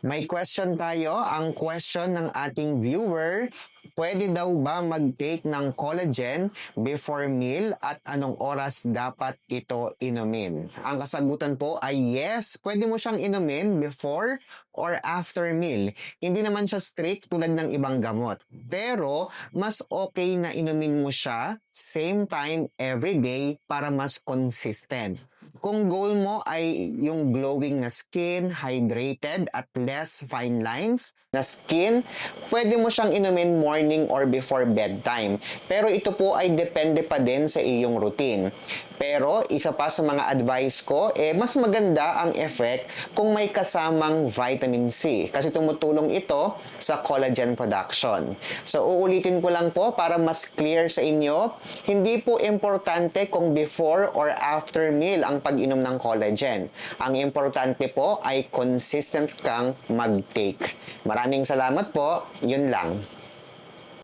May question tayo. Ang question ng ating viewer, pwede daw ba mag-take ng collagen before meal at anong oras dapat ito inumin? Ang kasagutan po ay yes, pwede mo siyang inumin before or after meal. Hindi naman siya strict tulad ng ibang gamot. Pero mas okay na inumin mo siya same time every day para mas consistent. Kung goal mo ay yung glowing na skin, hydrated at less fine lines na skin, pwede mo siyang inumin morning or before bedtime. Pero ito po ay depende pa din sa iyong routine. Pero isa pa sa mga advice ko, mas maganda ang effect kung may kasamang vitamin C kasi tumutulong ito sa collagen production. So uulitin ko lang po para mas clear sa inyo, hindi po importante kung before or after meal ang pag-inom ng collagen. Ang importante po ay consistent kang mag-take. Maraming salamat po, yun lang.